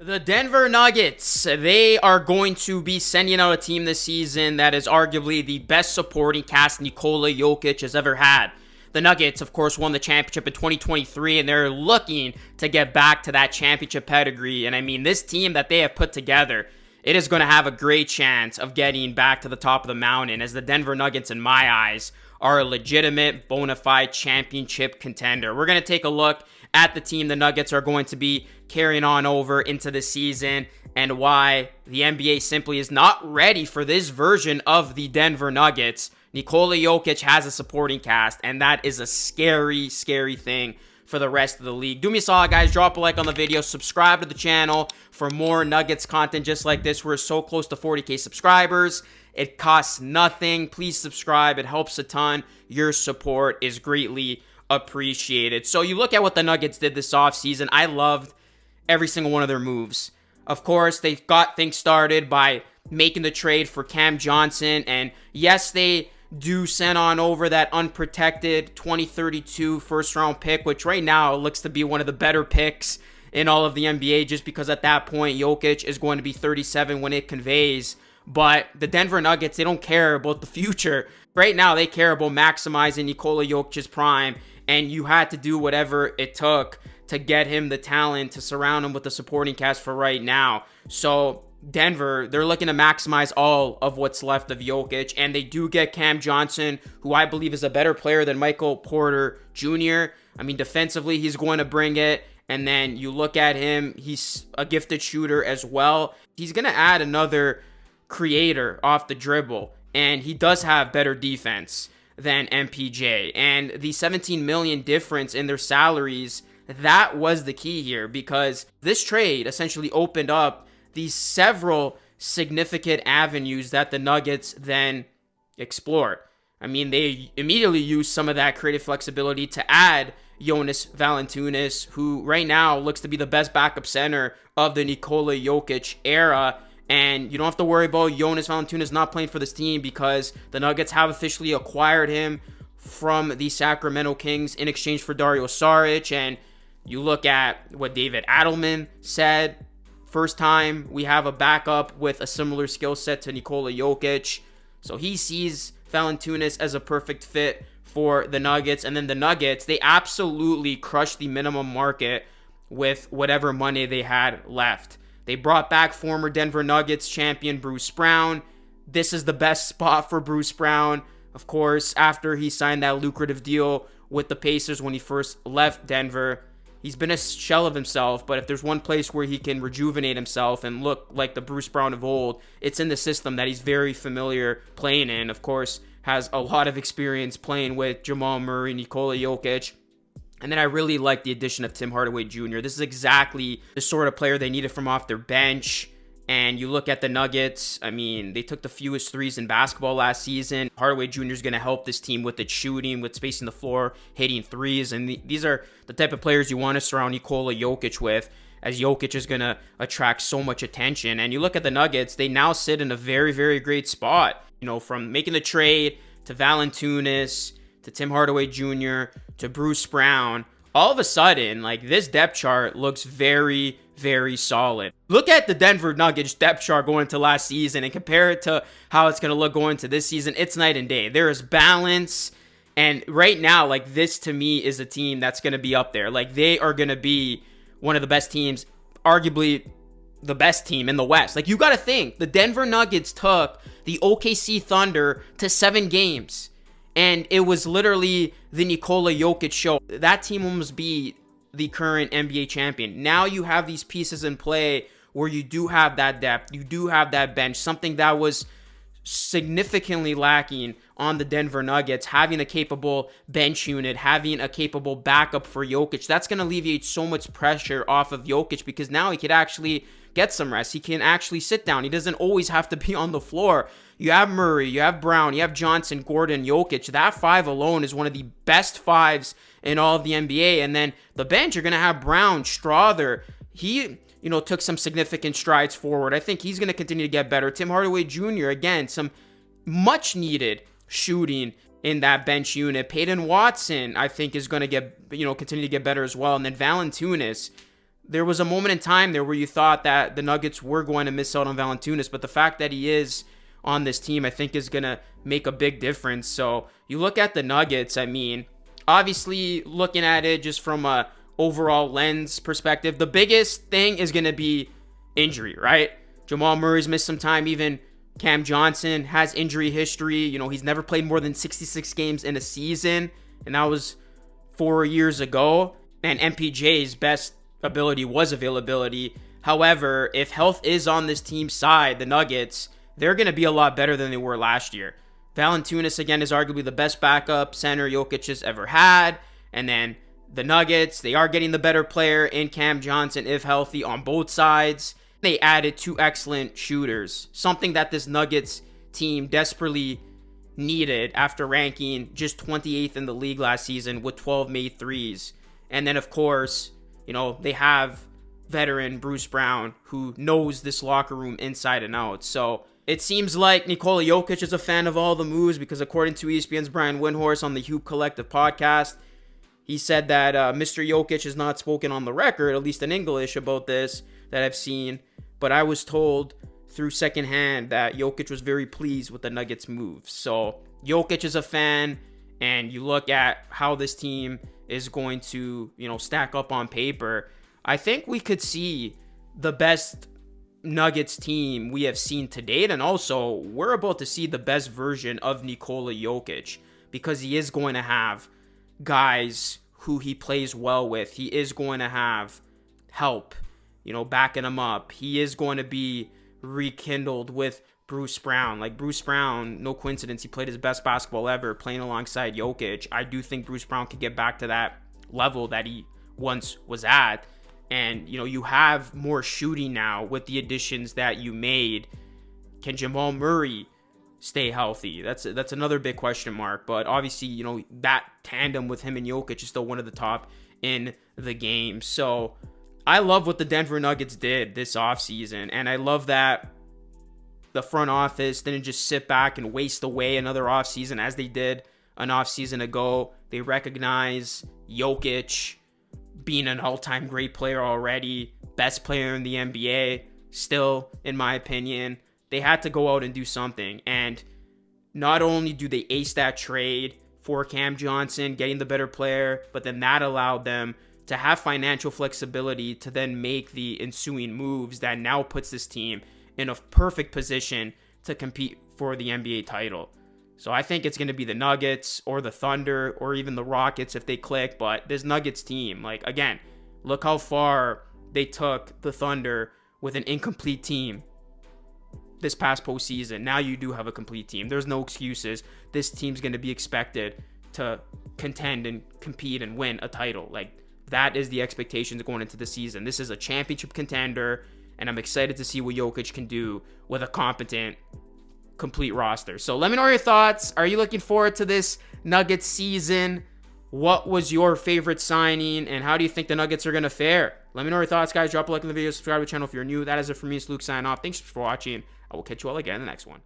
The Denver Nuggets, they are going to be sending out a team this season that is arguably the best supporting cast Nikola Jokic has ever had. The Nuggets, of course, won the championship in 2023, and they're looking to get back to that championship pedigree. And I mean, this team that they have put together, it is going to have a great chance of getting back to the top of the mountain, as the Denver Nuggets, in my eyes, are a legitimate, bona fide championship contender. We're going to take a look at the team the Nuggets are going to be carrying on over into the season and why the NBA simply is not ready for this version of the Denver Nuggets. Nikola Jokic has a supporting cast, and that is a scary, scary thing for the rest of the league. Do me a solid, guys. Drop a like on the video. Subscribe to the channel for more Nuggets content just like this. We're so close to 40K subscribers. It costs nothing. Please subscribe. It helps a ton. Your support is greatly appreciated. So you look at what the Nuggets did this offseason. I loved every single one of their moves. Of course, they got things started by making the trade for Cam Johnson. And yes, they do send on over that unprotected 2032 first round pick, which right now looks to be one of the better picks in all of the NBA, just because at that point Jokic is going to be 37 when it conveys. But the Denver Nuggets, they don't care about the future. Right now, they care about maximizing Nikola Jokic's prime, and you had to do whatever it took to get him the talent to surround him with the supporting cast for right now. So Denver, they're looking to maximize all of what's left of Jokic, and they do get Cam Johnson, who I believe is a better player than Michael Porter Jr. I mean, defensively, he's going to bring it. And then you look at him, he's a gifted shooter as well. He's going to add another creator off the dribble, and he does have better defense than MPJ. And the 17 million difference in their salaries, that was the key here, because this trade essentially opened up these several significant avenues that the Nuggets then explored. I mean, they immediately used some of that creative flexibility to add Jonas Valanciunas, who right now looks to be the best backup center of the Nikola Jokic era. And you don't have to worry about Jonas Valanciunas not playing for this team, because the Nuggets have officially acquired him from the Sacramento Kings in exchange for Dario Saric. And you look at what David Adelman said. First time we have a backup with a similar skill set to Nikola Jokic. So he sees Valanciunas as a perfect fit for the Nuggets. And then the Nuggets, they absolutely crushed the minimum market with whatever money they had left. They brought back former Denver Nuggets champion Bruce Brown. This is the best spot for Bruce Brown, of course, after he signed that lucrative deal with the Pacers when he first left Denver. He's been a shell of himself, but if there's one place where he can rejuvenate himself and look like the Bruce Brown of old, it's in the system that he's very familiar playing in. Of course, has a lot of experience playing with Jamal Murray, Nikola Jokic. And then I really like the addition of Tim Hardaway Jr. This is exactly the sort of player they needed from off their bench. And you look at the Nuggets, I mean, they took the fewest threes in basketball last season. Hardaway Jr. is going to help this team with its shooting, with spacing the floor, hitting threes. And these are the type of players you want to surround Nikola Jokic with, as Jokic is going to attract so much attention. And you look at the Nuggets, they now sit in a very, very great spot. You know, from making the trade to Valanciunas to Tim Hardaway Jr. to Bruce Brown, all of a sudden, like, this depth chart looks very, very solid. Look at the Denver Nuggets depth chart going into last season and compare it to how it's going to look going into this season. It's night and day. There is balance. And right now, like, this to me is a team that's going to be up there. Like, they are going to be one of the best teams, arguably the best team in the West. Like, you got to think, the Denver Nuggets took the OKC Thunder to 7 games. And it was literally the Nikola Jokic show. That team almost beat the current NBA champion. Now you have these pieces in play where you do have that depth. You do have that bench. Something that was significantly lacking on the Denver Nuggets. Having a capable bench unit, having a capable backup for Jokic, that's going to alleviate so much pressure off of Jokic, because now he could actually get some rest. He can actually sit down. He doesn't always have to be on the floor. You have Murray, you have Brown, you have Johnson, Gordon, Jokic. That five alone is one of the best fives in all of the NBA. And then the bench, you're going to have Brown, Strother. He, took some significant strides forward. I think he's going to continue to get better. Tim Hardaway Jr., again, some much needed shooting in that bench unit. Peyton Watson, I think, is going to get, continue to get better as well. And then Valanciunas, there was a moment in time there where you thought that the Nuggets were going to miss out on Valanciunas, but the fact that he is on this team, I think, is going to make a big difference. So you look at the Nuggets, I mean, obviously looking at it just from a overall lens perspective, the biggest thing is going to be injury, right? Jamal Murray's missed some time. Even Cam Johnson has injury history. You know, he's never played more than 66 games in a season, and that was 4 years ago. And MPJ's best ability was availability. However, if health is on this team's side, the Nuggets, they're going to be a lot better than they were last year. Valanciunas, again, is arguably the best backup center Jokic has ever had. And then the Nuggets, they are getting the better player in Cam Johnson, if healthy, on both sides. They added 2 excellent shooters, something that this Nuggets team desperately needed after ranking just 28th in the league last season with 12 made threes. And then, of course, you know, they have veteran Bruce Brown, who knows this locker room inside and out. So it seems like Nikola Jokic is a fan of all the moves, because according to ESPN's Brian Windhorst on the Hoop Collective podcast, he said that Mr. Jokic has not spoken on the record, at least in English, about this that I've seen. But I was told through secondhand that Jokic was very pleased with the Nuggets moves. So Jokic is a fan, and you look at how this team is going to, you know, stack up on paper. I think we could see the best Nuggets team we have seen to date, and also we're about to see the best version of Nikola Jokic, because he is going to have guys who he plays well with. He is going to have help, you know, backing him up. He is going to be rekindled with Bruce Brown. Like, Bruce Brown, no coincidence, he played his best basketball ever playing alongside Jokic. I do think Bruce Brown can get back to that level that he once was at. And, you know, you have more shooting now with the additions that you made. Can Jamal Murray stay healthy? That's another big question mark. But obviously, you know, that tandem with him and Jokic is still one of the top in the game. So I love what the Denver Nuggets did this offseason. And I love that the front office didn't just sit back and waste away another offseason as they did an offseason ago. They recognize Jokic being an all-time great player already, best player in the NBA, still, in my opinion. They had to go out and do something. And not only do they ace that trade for Cam Johnson, getting the better player, but then that allowed them to have financial flexibility to then make the ensuing moves that now puts this team in a perfect position to compete for the NBA title. So I think it's going to be the Nuggets or the Thunder or even the Rockets if they click. But this Nuggets team, like, again, look how far they took the Thunder with an incomplete team this past postseason. Now you do have a complete team. There's no excuses. This team's going to be expected to contend and compete and win a title. Like, that is the expectations going into the season. This is a championship contender, and I'm excited to see what Jokic can do with a competent, complete roster. So let me know your thoughts. Are you looking forward to this Nuggets season? What was your favorite signing, and how do you think the Nuggets are going to fare? Let me know your thoughts, guys. Drop a like on the video, subscribe to the channel if you're new. That is it for me. It's Luke signing off. Thanks for watching. I will catch you all again in the next one.